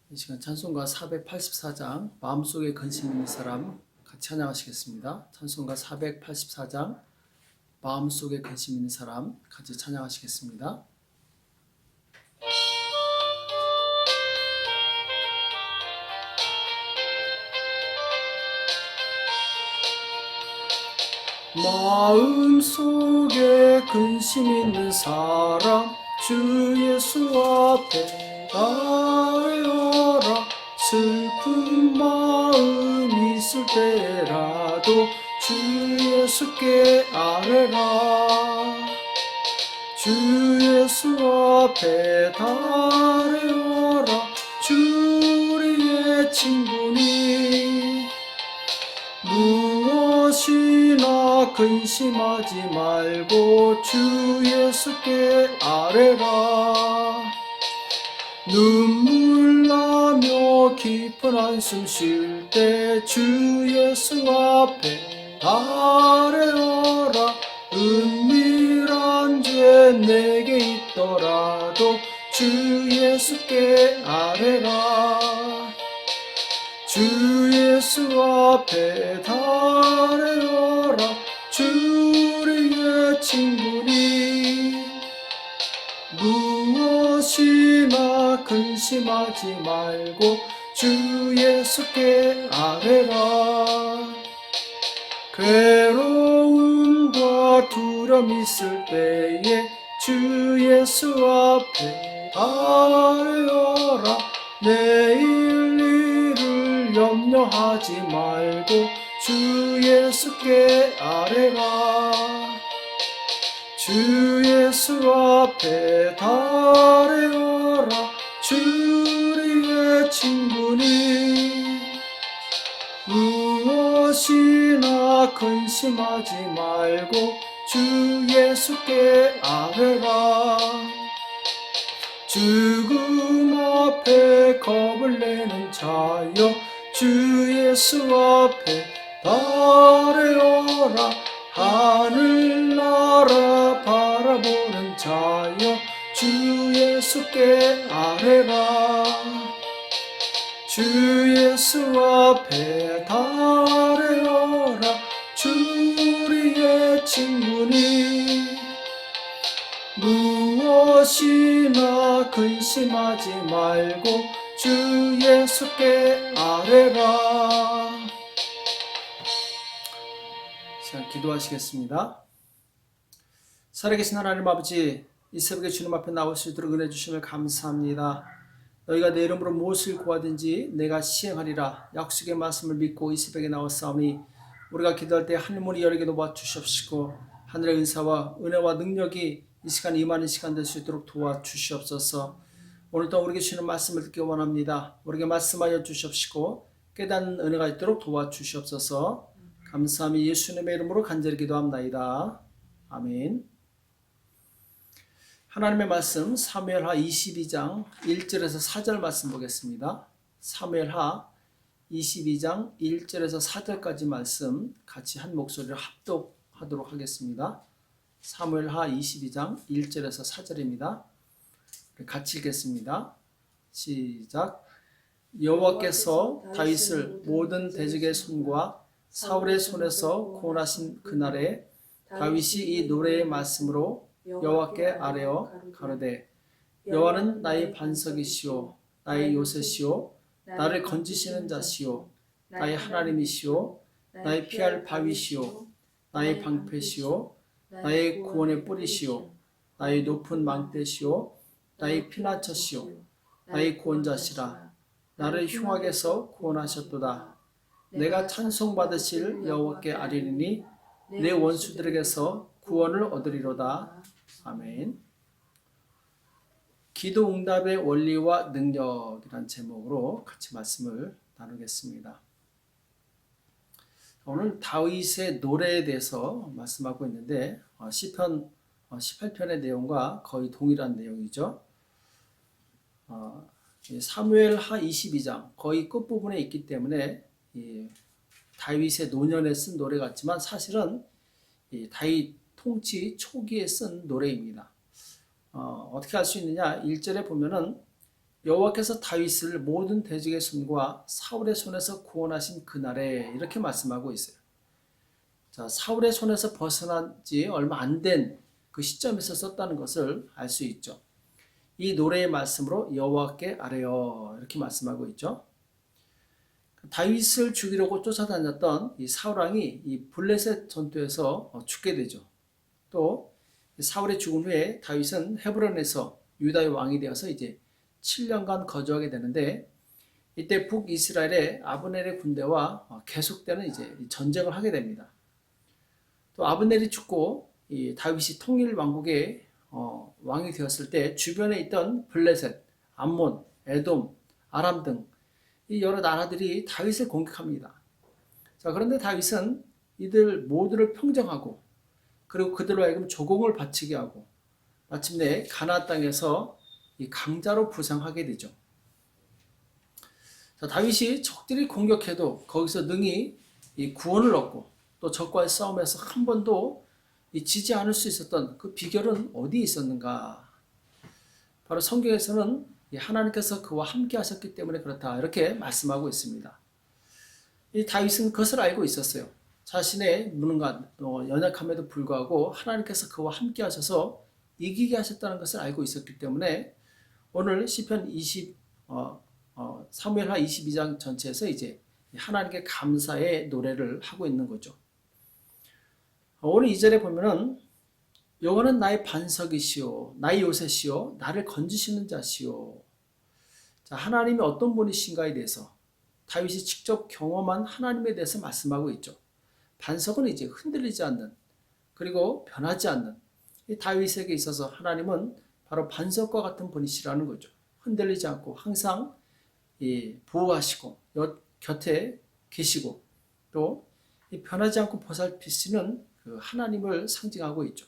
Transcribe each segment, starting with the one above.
이 시간 찬송가 484장 마음속에 근심 있는 사람 같이 찬양하시겠습니다. 찬송가 484장 마음속에 근심 있는 사람 같이 찬양하시겠습니다. 마음속에 근심 있는 사람 주 예수 앞에 아뢰어라. 슬픈 마음 있을 때라도 주 예수께 아뢰라. 주 예수 앞에 아뢰어라. 주 우리의 친구니 무엇이나 근심하지 말고 주 예수께 아뢰라. 눈물 나며 깊은 한숨 쉴 때 주 예수 앞에 아뢰어라. 은밀한 죄 내게 있더라도 주 예수께 아뢰라. 주 예수 앞에 아뢰어라. 주 우리의 친구니 무엇이나 근심하지 말고 주 예수께 아뢰라. 괴로움과 두려움 있을 때에 주 예수 앞에 아뢰어라. 내일 일을 염려하지 말고 주 예수께 아뢰라. 주 예수 앞에 아뢰어라. 주 우리의 친구니 무엇이나 근심하지 말고 주 예수께 아뢰라. 죽음 앞에 겁을 내는 자여 주 예수 앞에 아뢰어라. 하늘나라 바라보는 자여 주 예수께 아뢰라. 주 예수 앞에 아뢰어라. 주 우리의 친구니 무엇이나 근심하지 말고 주 예수께 아뢰라. 자, 기도하시겠습니다. 살아계신 하나님 아버지, 이 새벽에 주님 앞에 나올 수 있도록 은혜 주심을 감사합니다. 너희가 내 이름으로 무엇을 구하든지 내가 시행하리라 약속의 말씀을 믿고 이 새벽에 나왔사오니 우리가 기도할 때 하늘문이 여러 개 놓아 주시옵시고 하늘의 은사와 은혜와 능력이 이 시간 임하는 시간 될 수 있도록 도와주시옵소서. 오늘도 우리에게 주시는 말씀을 듣기 원합니다. 우리에게 말씀하여 주시옵시고 깨닫는 은혜가 있도록 도와주시옵소서. 감사함이 예수님의 이름으로 간절히 기도합나이다. 아멘. 하나님의 말씀 사무엘하 22장 1절에서 4절 말씀 보겠습니다. 사무엘하 22장 1절에서 4절까지 말씀 같이 한 목소리로 합독하도록 하겠습니다. 사무엘하 22장 1절에서 4절입니다. 같이 읽겠습니다. 시작. 여호와께서 다윗을 모든 대적의 손과 사울의 손에서 구원하신 그날에 다윗이 이 노래의 말씀으로 여호와께 아뢰어 가로되 여호와는 나의 반석이시오 나의 요새시오 나를 건지시는 자시오 나의 하나님이시오 나의 피할 바위시오 나의 방패시오 나의 구원의 뿌리시오 나의 높은 망대시오 나의 피난처시오 나의 구원자시라. 나를 흉악에서 구원하셨도다. 내가 찬송받으실 여호와께 아뢰리니 내 원수들에게서 구원을 얻으리로다. 아멘. 기도 응답의 원리와 능력이란 제목으로 같이 말씀을 나누겠습니다. 오늘 다윗의 노래에 대해서 말씀하고 있는데 시편 18편의 내용과 거의 동일한 내용이죠. 사무엘하 22장 거의 끝부분에 있기 때문에 다윗의 노년에 쓴 노래 같지만 사실은 다윗 통치 초기에 쓴 노래입니다. 어떻게 할 수 있느냐? 1절에 보면은 여호와께서 다윗을 모든 대적의 손과 사울의 손에서 구원하신 그날에 이렇게 말씀하고 있어요. 자, 사울의 손에서 벗어난 지 얼마 안 된 그 시점에서 썼다는 것을 알 수 있죠. 이 노래의 말씀으로 여호와께 아뢰어 이렇게 말씀하고 있죠. 다윗을 죽이려고 쫓아다녔던 이 사울 왕이 이 블레셋 전투에서 죽게 되죠. 또 사울의 죽은 후에 다윗은 헤브론에서 유다의 왕이 되어서 이제 7년간 거주하게 되는데, 이때 북이스라엘의 아브넬의 군대와 계속되는 이제 전쟁을 하게 됩니다. 또 아브넬이 죽고 이 다윗이 통일 왕국의 왕이 되었을 때 주변에 있던 블레셋, 암몬, 에돔, 아람 등 이 여러 나라들이 다윗을 공격합니다. 자, 그런데 다윗은 이들 모두를 평정하고, 그리고 그들로 하여금 조공을 바치게 하고, 마침내 가나안 땅에서 이 강자로 부상하게 되죠. 자, 다윗이 적들이 공격해도 거기서 능히 이 구원을 얻고, 또 적과의 싸움에서 한 번도 지지 않을 수 있었던 그 비결은 어디 있었는가? 바로 성경에서는 하나님께서 그와 함께 하셨기 때문에 그렇다 이렇게 말씀하고 있습니다. 이 다윗은 그것을 알고 있었어요. 자신의 무능한 연약함에도 불구하고 하나님께서 그와 함께 하셔서 이기게 하셨다는 것을 알고 있었기 때문에 오늘 시편 20 사무엘하 22장 전체에서 이제 하나님께 감사의 노래를 하고 있는 거죠. 오늘 2절에 보면은 여호와는 나의 반석이시오, 나의 요새시오, 나를 건지시는 자시오. 자, 하나님이 어떤 분이신가에 대해서 다윗이 직접 경험한 하나님에 대해서 말씀하고 있죠. 반석은 이제 흔들리지 않는, 그리고 변하지 않는, 이 다윗에게 있어서 하나님은 바로 반석과 같은 분이시라는 거죠. 흔들리지 않고 항상 보호하시고 곁에 계시고, 또 변하지 않고 보살피시는 그 하나님을 상징하고 있죠.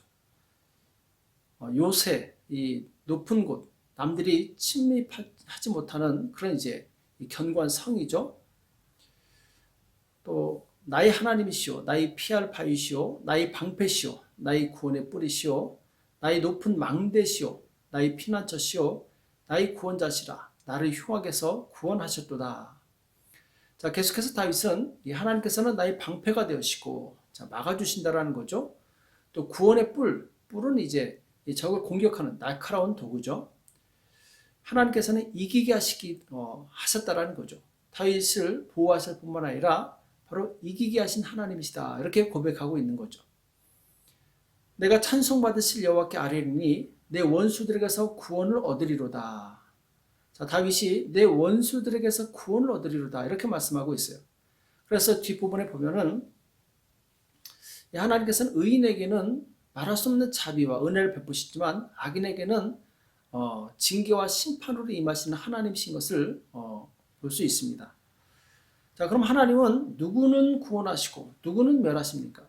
요새 이 높은 곳, 남들이 침입하지 못하는 그런 이제 견고한 성이죠. 또 나의 하나님이시오, 나의 피할 바위시오, 나의 방패시오, 나의 구원의 뿌리시오, 나의 높은 망대시오, 나의 피난처시오, 나의 구원자시라, 나를 흉악에서 구원하셨도다. 자, 계속해서 다윗은 하나님께서는 나의 방패가 되시고 막아주신다라는 거죠. 또 구원의 뿔은 이제 적을 공격하는 날카로운 도구죠. 하나님께서는 이기게 하셨다라는 거죠. 다윗을 보호하실 뿐만 아니라 바로 이기게 하신 하나님이시다 이렇게 고백하고 있는 거죠. 내가 찬송받으실 여호와께 아뢰리니 내 원수들에게서 구원을 얻으리로다. 자, 다윗이 내 원수들에게서 구원을 얻으리로다 이렇게 말씀하고 있어요. 그래서 뒷부분에 보면은 하나님께서는 의인에게는 말할 수 없는 자비와 은혜를 베푸시지만 악인에게는 징계와 심판으로 임하시는 하나님이신 것을 볼 수 있습니다. 자, 그럼 하나님은 누구는 구원하시고 누구는 멸하십니까?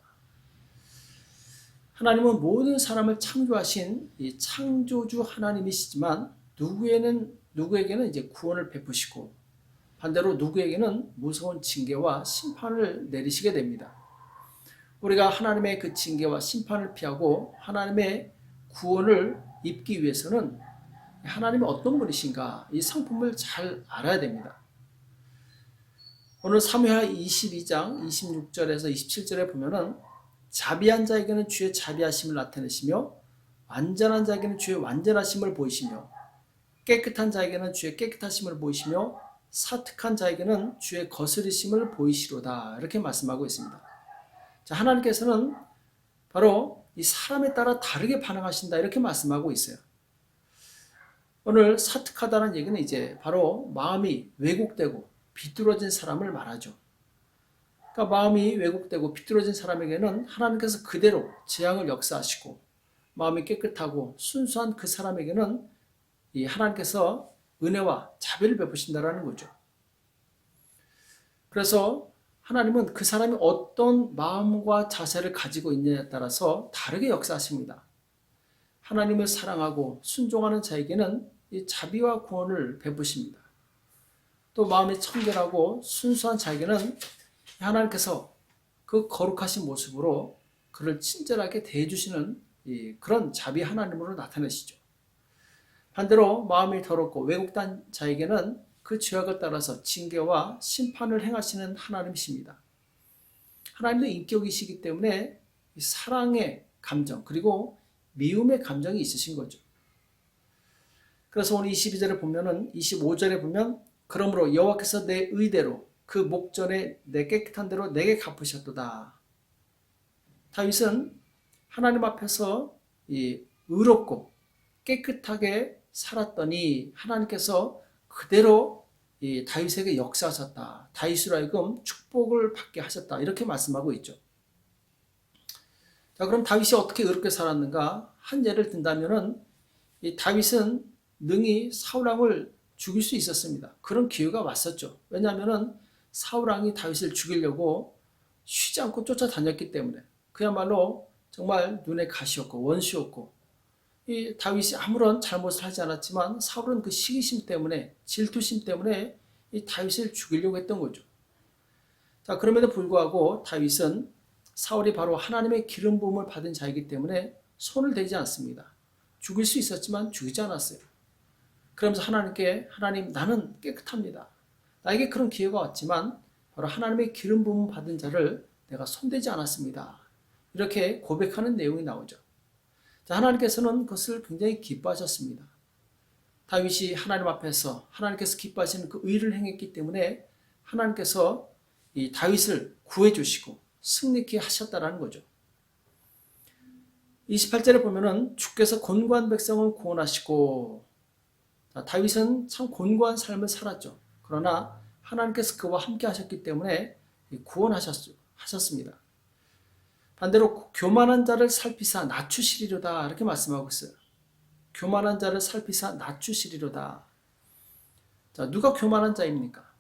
하나님은 모든 사람을 창조하신 이 창조주 하나님이시지만 누구에게는 이제 구원을 베푸시고 반대로 누구에게는 무서운 징계와 심판을 내리시게 됩니다. 우리가 하나님의 그 징계와 심판을 피하고 하나님의 구원을 입기 위해서는 하나님이 어떤 분이신가 이 성품을 잘 알아야 됩니다. 오늘 사무엘하 22장 26절에서 27절에 보면은 자비한 자에게는 주의 자비하심을 나타내시며 완전한 자에게는 주의 완전하심을 보이시며 깨끗한 자에게는 주의 깨끗하심을 보이시며 사특한 자에게는 주의 거스리심을 보이시로다 이렇게 말씀하고 있습니다. 자, 하나님께서는 바로 이 사람에 따라 다르게 반응하신다 이렇게 말씀하고 있어요. 오늘 사특하다는 얘기는 이제 바로 마음이 왜곡되고 비뚤어진 사람을 말하죠. 그러니까 마음이 왜곡되고 비뚤어진 사람에게는 하나님께서 그대로 재앙을 역사하시고, 마음이 깨끗하고 순수한 그 사람에게는 이 하나님께서 은혜와 자비를 베푸신다라는 거죠. 그래서 하나님은 그 사람이 어떤 마음과 자세를 가지고 있느냐에 따라서 다르게 역사하십니다. 하나님을 사랑하고 순종하는 자에게는 이 자비와 구원을 베푸십니다. 또 마음이 청결하고 순수한 자에게는 하나님께서 그 거룩하신 모습으로 그를 친절하게 대해주시는 그런 자비 하나님으로 나타내시죠. 반대로 마음이 더럽고 왜곡된 자에게는 그 죄악을 따라서 징계와 심판을 행하시는 하나님이십니다. 하나님도 인격이시기 때문에 사랑의 감정 그리고 미움의 감정이 있으신 거죠. 그래서 오늘 22절에 보면은 25절에 보면 그러므로 여호와께서 내 의대로 그 목전에 내 깨끗한 대로 내게 갚으셨도다. 다윗은 하나님 앞에서 의롭고 깨끗하게 살았더니 하나님께서 그대로 다윗에게 역사하셨다. 다윗으로 하여금 축복을 받게 하셨다. 이렇게 말씀하고 있죠. 자, 그럼 다윗이 어떻게 의롭게 살았는가? 한 예를 든다면은 이 다윗은 능히 사울왕을 죽일 수 있었습니다. 그런 기회가 왔었죠. 왜냐하면은 사울왕이 다윗을 죽이려고 쉬지 않고 쫓아다녔기 때문에 그야말로 정말 눈에 가시였고 원수였고 이 다윗이 아무런 잘못을 하지 않았지만 사울은 그 시기심 때문에 질투심 때문에 이 다윗을 죽이려고 했던 거죠. 자, 그럼에도 불구하고 다윗은 사울이 바로 하나님의 기름 부음을 받은 자이기 때문에 손을 대지 않습니다. 죽일 수 있었지만 죽이지 않았어요. 그러면서 하나님께 하나님 나는 깨끗합니다. 나에게 그런 기회가 왔지만 바로 하나님의 기름 부음 받은 자를 내가 손대지 않았습니다. 이렇게 고백하는 내용이 나오죠. 자, 하나님께서는 그것을 굉장히 기뻐하셨습니다. 다윗이 하나님 앞에서 하나님께서 기뻐하시는 그 의를 행했기 때문에 하나님께서 이 다윗을 구해 주시고 승리케 하셨다라는 거죠. 28절에 보면은 주께서 곤고한 백성을 구원하시고 자, 다윗은 참 곤고한 삶을 살았죠. 그러나 하나님께서 그와 함께 하셨기 때문에 구원하셨습니다. 반대로 교만한 자를 살피사 낮추시리로다 이렇게 말씀하고 있어요. 교만한 자를 살피사 낮추시리로다. 자, 누가 교만한 자입니까?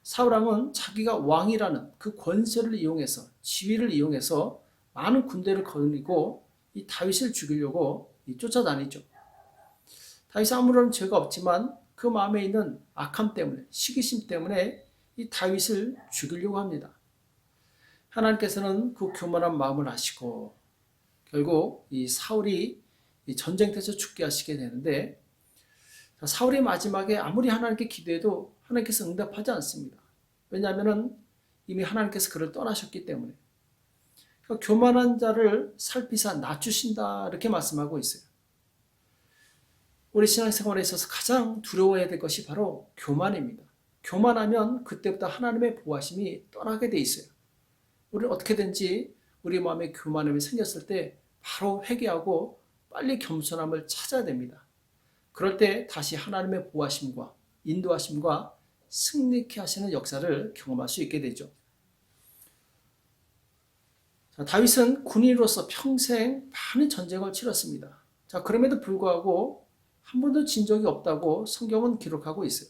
사울왕은 자기가 왕이라는 그 권세를 이용해서 지위를 이용해서 많은 군대를 거느리고 이 다윗을 죽이려고 쫓아다니죠. 다윗은 아무런 죄가 없지만 그 마음에 있는 악함 때문에 시기심 때문에 이 다윗을 죽이려고 합니다. 하나님께서는 그 교만한 마음을 아시고 결국 이 사울이 이 전쟁터에서 죽게 하시게 되는데 사울이 마지막에 아무리 하나님께 기도해도 하나님께서 응답하지 않습니다. 왜냐하면 이미 하나님께서 그를 떠나셨기 때문에 그러니까 교만한 자를 살피사 낮추신다 이렇게 말씀하고 있어요. 우리 신앙생활에 있어서 가장 두려워해야 될 것이 바로 교만입니다. 교만하면 그때부터 하나님의 보호하심이 떠나게 돼 있어요. 우리는 어떻게든지 우리 마음에 교만함이 생겼을 때 바로 회개하고 빨리 겸손함을 찾아야 됩니다. 그럴 때 다시 하나님의 보호하심과 인도하심과 승리케 하시는 역사를 경험할 수 있게 되죠. 자, 다윗은 군인으로서 평생 많은 전쟁을 치렀습니다. 자, 그럼에도 불구하고 한 번도 진 적이 없다고 성경은 기록하고 있어요.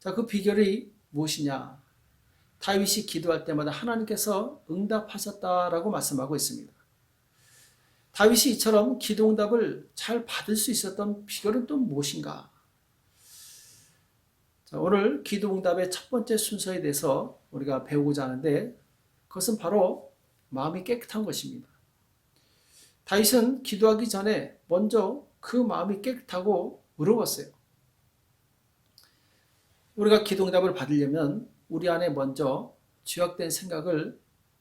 자, 그 비결이 무엇이냐? 다윗이 기도할 때마다 하나님께서 응답하셨다라고 말씀하고 있습니다. 다윗이 이처럼 기도응답을 잘 받을 수 있었던 비결은 또 무엇인가? 자, 오늘 기도응답의 첫 번째 순서에 대해서 우리가 배우고자 하는데 그것은 바로 마음이 깨끗한 것입니다. 다윗은 기도하기 전에 먼저 그 마음이 깨끗하고 의로웠어요. 우리가 기도응답을 받으려면 우리 안에 먼저 죄악된 생각을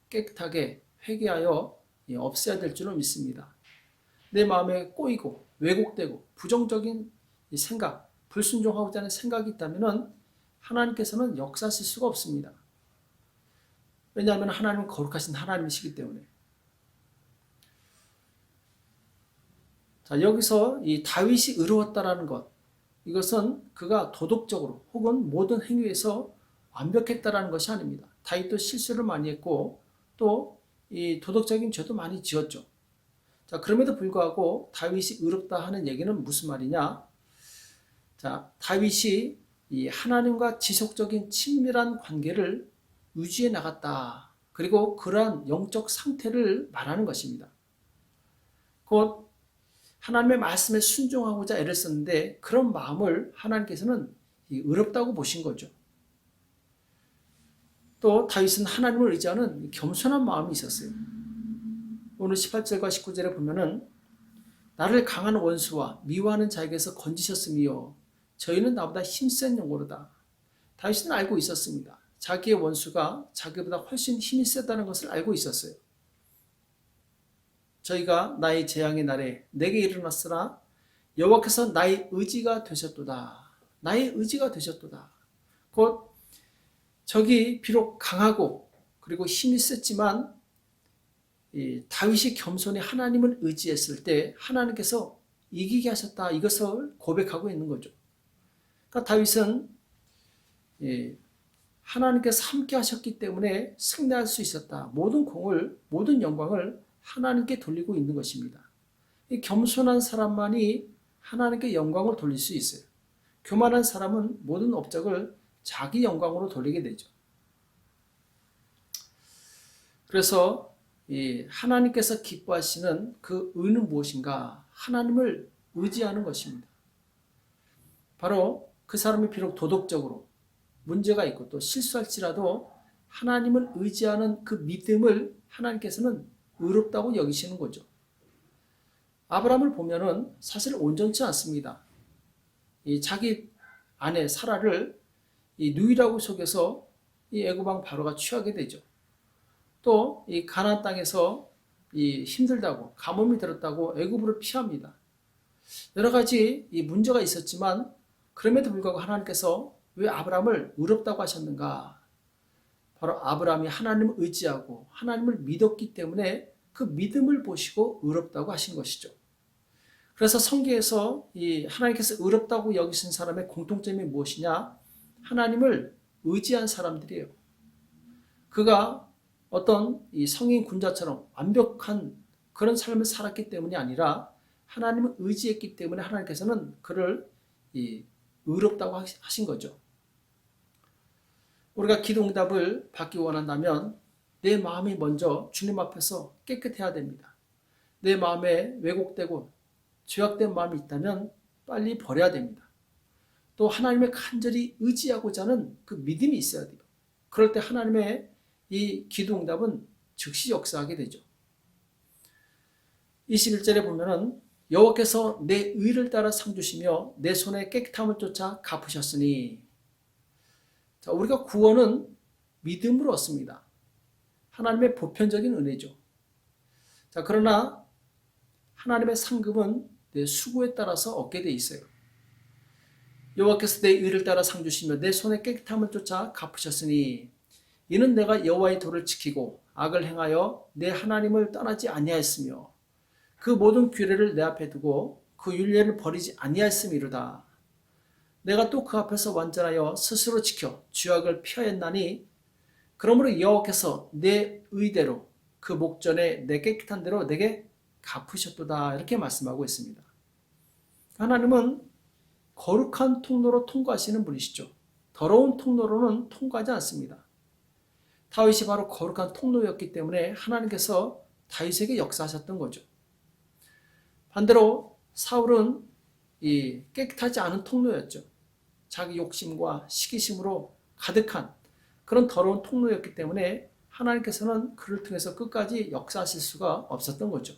깨끗하게 회개하여 없애야 될 줄을 믿습니다. 내 마음에 꼬이고 왜곡되고 부정적인 생각, 불순종하고자 하는 생각이 있다면 하나님께서는 역사하실 수가 없습니다. 왜냐하면 하나님은 거룩하신 하나님이시기 때문에. 자, 여기서 이 다윗이 의로웠다라는 것, 이것은 그가 도덕적으로 혹은 모든 행위에서 완벽했다라는 것이 아닙니다. 다윗도 실수를 많이 했고 또 이 도덕적인 죄도 많이 지었죠. 자, 그럼에도 불구하고 다윗이 의롭다 하는 얘기는 무슨 말이냐? 자, 다윗이 이 하나님과 지속적인 친밀한 관계를 유지해 나갔다. 그리고 그러한 영적 상태를 말하는 것입니다. 곧 하나님의 말씀에 순종하고자 애를 썼는데 그런 마음을 하나님께서는 의롭다고 보신 거죠. 또 다윗은 하나님을 의지하는 겸손한 마음이 있었어요. 오늘 18절과 19절에 보면은 나를 강한 원수와 미워하는 자에게서 건지셨으며 저희는 나보다 힘센 영으로다. 다윗은 알고 있었습니다. 자기의 원수가 자기보다 훨씬 힘이 세다는 것을 알고 있었어요. 저희가 나의 재앙의 날에 내게 일어났으나 여호와께서 나의 의지가 되셨도다. 나의 의지가 되셨도다. 곧 적이 비록 강하고 그리고 힘이 셌지만 다윗이 겸손히 하나님을 의지했을 때 하나님께서 이기게 하셨다. 이것을 고백하고 있는 거죠. 그러니까 다윗은 하나님께서 함께 하셨기 때문에 승리할 수 있었다. 모든 영광을 하나님께 돌리고 있는 것입니다. 이 겸손한 사람만이 하나님께 영광을 돌릴 수 있어요. 교만한 사람은 모든 업적을 자기 영광으로 돌리게 되죠. 그래서 하나님께서 기뻐하시는 그 의는 무엇인가? 하나님을 의지하는 것입니다. 바로 그 사람이 비록 도덕적으로 문제가 있고 또 실수할지라도 하나님을 의지하는 그 믿음을 하나님께서는 의롭다고 여기시는 거죠. 아브라함을 보면은 사실 온전치 않습니다. 자기 아내 사라를 누이라고 속여서 애굽 왕 바로가 취하게 되죠. 또 이 가나안 땅에서 힘들다고 가뭄이 들었다고 애굽으로 피합니다. 여러 가지 문제가 있었지만 그럼에도 불구하고 하나님께서 왜 아브라함을 의롭다고 하셨는가? 바로 아브라함이 하나님을 의지하고 하나님을 믿었기 때문에 그 믿음을 보시고 의롭다고 하신 것이죠. 그래서 성경에서 하나님께서 의롭다고 여기신 사람의 공통점이 무엇이냐? 하나님을 의지한 사람들이에요. 그가 어떤 성인 군자처럼 완벽한 그런 삶을 살았기 때문이 아니라 하나님을 의지했기 때문에 하나님께서는 그를 의롭다고 하신 거죠. 우리가 기도응답을 받기 원한다면 내 마음이 먼저 주님 앞에서 깨끗해야 됩니다. 내 마음에 왜곡되고 죄악된 마음이 있다면 빨리 버려야 됩니다. 또 하나님의 간절히 의지하고자 하는 그 믿음이 있어야 돼요. 그럴 때 하나님의 이 기도응답은 즉시 역사하게 되죠. 21절에 보면은 여호와께서 내 의를 따라 상 주시며 내 손에 깨끗함을 쫓아 갚으셨으니, 자, 우리가 구원은 믿음으로 얻습니다. 하나님의 보편적인 은혜죠. 자, 그러나 하나님의 상급은 내 수고에 따라서 얻게 돼 있어요. 여호와께서 내 의를 따라 상 주시며 내 손에 깨끗함을 쫓아 갚으셨으니 이는 내가 여호와의 도를 지키고 악을 행하여 내 하나님을 떠나지 아니하였으며 그 모든 규례를 내 앞에 두고 그 율례를 버리지 아니하였음이로다. 내가 또 그 앞에서 완전하여 스스로 지켜 죄악을 피하였나니 그러므로 여호와께서 내 의대로 그 목전에 내 깨끗한 대로 내게 갚으셨도다. 이렇게 말씀하고 있습니다. 하나님은 거룩한 통로로 통과하시는 분이시죠. 더러운 통로로는 통과하지 않습니다. 다윗이 바로 거룩한 통로였기 때문에 하나님께서 다윗에게 역사하셨던 거죠. 반대로 사울은 깨끗하지 않은 통로였죠. 자기 욕심과 시기심으로 가득한 그런 더러운 통로였기 때문에 하나님께서는 그를 통해서 끝까지 역사하실 수가 없었던 거죠.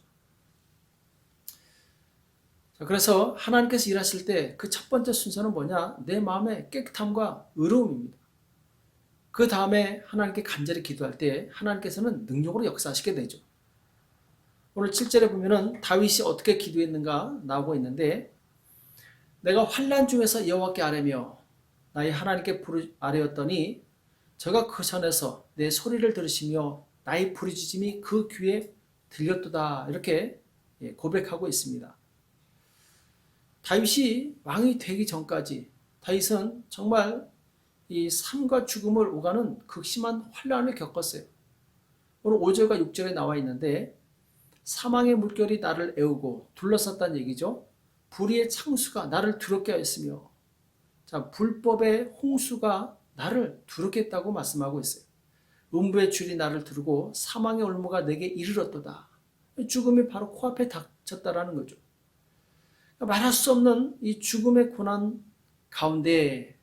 그래서 하나님께서 일하실 때 그 첫 번째 순서는 뭐냐? 내 마음의 깨끗함과 의로움입니다. 그 다음에 하나님께 간절히 기도할 때 하나님께서는 능력으로 역사하시게 되죠. 오늘 7절에 보면은 다윗이 어떻게 기도했는가 나오고 있는데, 내가 환난 중에서 여호와께 아뢰며 나의 하나님께 아뢰었더니 저가 그 전에서 내 소리를 들으시며 나의 부르짖음이 그 귀에 들렸도다. 이렇게 고백하고 있습니다. 다윗이 왕이 되기 전까지 다윗은 정말 이 삶과 죽음을 오가는 극심한 환난을 겪었어요. 오늘 5절과 6절에 나와 있는데 사망의 물결이 나를 애우고 둘러쌌다는 얘기죠. 불의의 창수가 나를 두렵게 하였으며, 자, 불법의 홍수가 나를 두렵게 했다고 말씀하고 있어요. 음부의 줄이 나를 두르고 사망의 올무가 내게 이르렀도다. 죽음이 바로 코앞에 닥쳤다라는 거죠. 말할 수 없는 이 죽음의 고난 가운데,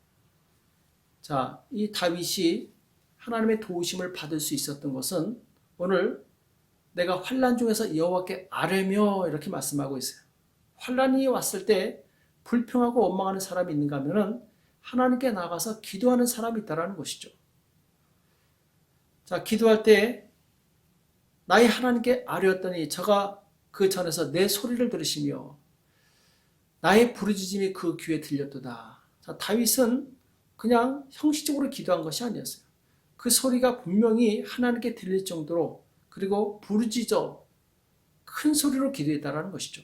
자, 이 다윗이 하나님의 도우심을 받을 수 있었던 것은 오늘 내가 환난 중에서 여호와께 아뢰며 이렇게 말씀하고 있어요. 환란이 왔을 때 불평하고 원망하는 사람이 있는가 하면은 하나님께 나가서 기도하는 사람이 있다는 것이죠. 자, 기도할 때 나의 하나님께 아뢰었더니 저가 그 전에서 내 소리를 들으시며 나의 부르짖음이 그 귀에 들렸도다. 자, 다윗은 그냥 형식적으로 기도한 것이 아니었어요. 그 소리가 분명히 하나님께 들릴 정도로 그리고 부르짖어 큰 소리로 기도했다는 것이죠.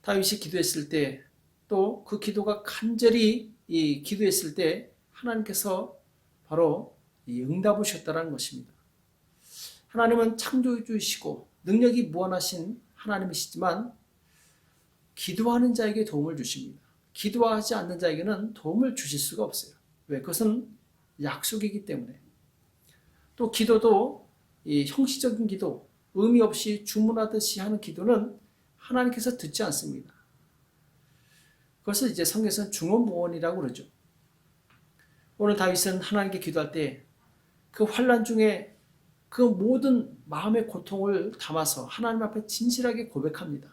다윗이 기도했을 때 또 그 기도가 간절히 기도했을 때 하나님께서 바로 응답을 주셨다는 것입니다. 하나님은 창조주이시고 능력이 무한하신 하나님이시지만 기도하는 자에게 도움을 주십니다. 기도하지 않는 자에게는 도움을 주실 수가 없어요. 왜? 그것은 약속이기 때문에. 또 기도도 형식적인 기도, 의미 없이 주문하듯이 하는 기도는 하나님께서 듣지 않습니다. 그것을 이제 성경에서는 중언부언이라고 그러죠. 오늘 다윗은 하나님께 기도할 때 그 환난 중에 그 모든 마음의 고통을 담아서 하나님 앞에 진실하게 고백합니다.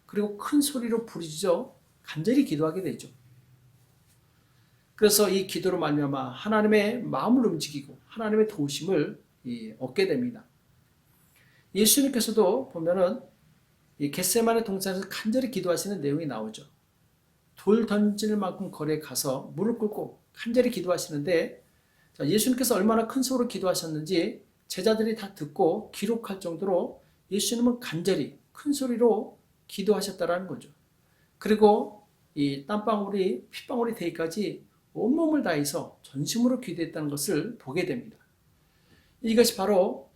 그리고 큰 소리로 부르짖어 간절히 기도하게 되죠. 그래서 이 기도로 말미암아 하나님의 마음을 움직이고 하나님의 도우심을 얻게 됩니다. 예수님께서도 보면은 이 겟세마네 동산에서 간절히 기도하시는 내용이 나오죠. 돌 던질 만큼 거리에 가서 무릎 꿇고 간절히 기도하시는데 예수님께서 얼마나 큰 소리로 기도하셨는지 제자들이 다 듣고 기록할 정도로 예수님은 간절히 큰 소리로 기도하셨다라는 거죠. 그리고 이 땀방울이 핏방울이 되기까지 온몸을 다해서 전심으로 기도했다는 것을 보게 됩니다. 이것이 바로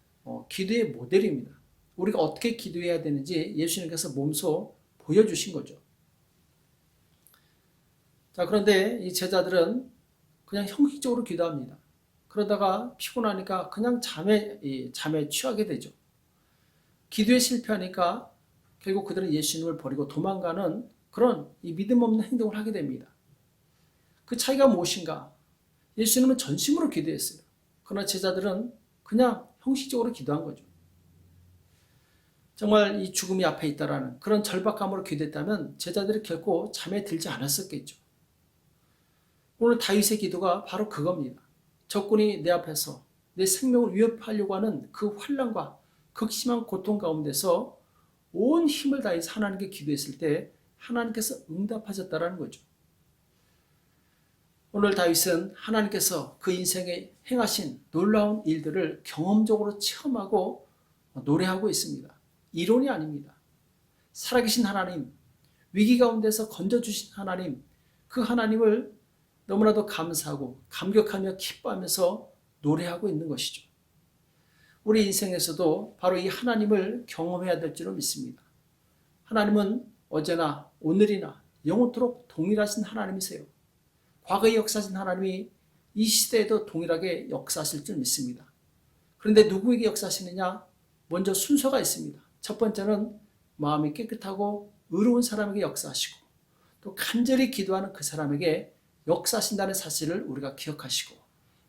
기도의 모델입니다. 우리가 어떻게 기도해야 되는지 예수님께서 몸소 보여주신 거죠. 자, 그런데 이 제자들은 그냥 형식적으로 기도합니다. 그러다가 피곤하니까 그냥 잠에 취하게 되죠. 기도에 실패하니까 결국 그들은 예수님을 버리고 도망가는 그런 이 믿음 없는 행동을 하게 됩니다. 그 차이가 무엇인가? 예수님은 전심으로 기도했어요. 그러나 제자들은 그냥 형식적으로 기도한 거죠. 정말 이 죽음이 앞에 있다라는 그런 절박감으로 기도했다면 제자들이 결코 잠에 들지 않았었겠죠. 오늘 다윗의 기도가 바로 그겁니다. 적군이 내 앞에서 내 생명을 위협하려고 하는 그 환난과 극심한 고통 가운데서 온 힘을 다해서 하나님께 기도했을 때 하나님께서 응답하셨다는 거죠. 오늘 다윗은 하나님께서 그 인생에 행하신 놀라운 일들을 경험적으로 체험하고 노래하고 있습니다. 이론이 아닙니다. 살아계신 하나님, 위기 가운데서 건져주신 하나님, 그 하나님을 너무나도 감사하고 감격하며 기뻐하면서 노래하고 있는 것이죠. 우리 인생에서도 바로 이 하나님을 경험해야 될 줄을 믿습니다. 하나님은 어제나 오늘이나 영원토록 동일하신 하나님이세요. 과거에 역사하신 하나님이 이 시대에도 동일하게 역사하실 줄 믿습니다. 그런데 누구에게 역사하시느냐? 먼저 순서가 있습니다. 첫 번째는 마음이 깨끗하고 의로운 사람에게 역사하시고 또 간절히 기도하는 그 사람에게 역사하신다는 사실을 우리가 기억하시고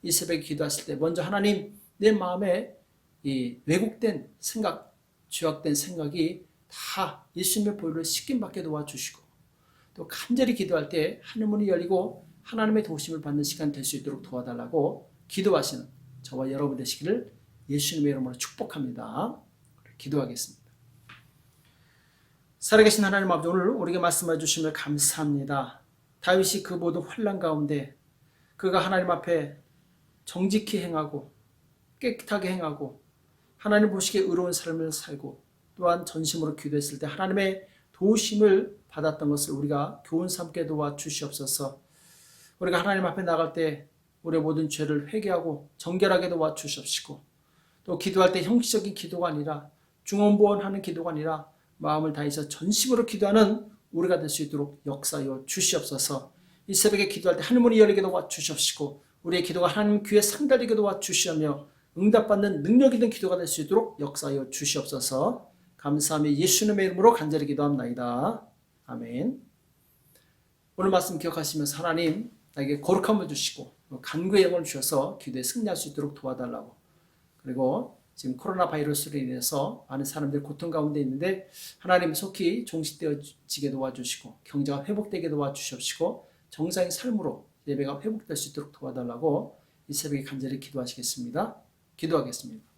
이 새벽에 기도하실 때 먼저 하나님 내 마음에 이 왜곡된 생각, 죄악된 생각이 다 예수님의 보혈로 씻김받게 도와주시고 또 간절히 기도할 때 하늘문이 열리고 하나님의 도우심을 받는 시간 될 수 있도록 도와달라고 기도하시는 저와 여러분 되시기를 예수님의 이름으로 축복합니다. 기도하겠습니다. 살아계신 하나님 아버지, 오늘 우리에게 말씀해 주시며 감사합니다. 다윗이 그 모든 환난 가운데 그가 하나님 앞에 정직히 행하고 깨끗하게 행하고 하나님 보시기에 의로운 삶을 살고 또한 전심으로 기도했을 때 하나님의 도우심을 받았던 것을 우리가 교훈 삼게 도와주시옵소서. 우리가 하나님 앞에 나갈 때 우리의 모든 죄를 회개하고 정결하게 도와주시옵시고 또 기도할 때 형식적인 기도가 아니라 중언부언하는 기도가 아니라 마음을 다해서 전심으로 기도하는 우리가 될 수 있도록 역사하여 주시옵소서. 이 새벽에 기도할 때 하늘문이 열리게 도와주시옵시고 우리의 기도가 하나님 귀에 상달리게 도와주시며 응답받는 능력 있는 기도가 될 수 있도록 역사하여 주시옵소서. 감사하며 예수님의 이름으로 간절히 기도합나이다. 아멘. 오늘 말씀 기억하시면서 하나님 나에게 거룩함을 주시고 간구의 영을 주셔서 기도에 승리할 수 있도록 도와달라고 그리고 지금 코로나 바이러스로 인해서 많은 사람들이 고통 가운데 있는데 하나님 속히 종식되어지게 도와주시고 경제가 회복되게 도와주시옵시고 정상의 삶으로 예배가 회복될 수 있도록 도와달라고 이 새벽에 간절히 기도하시겠습니다. 기도하겠습니다.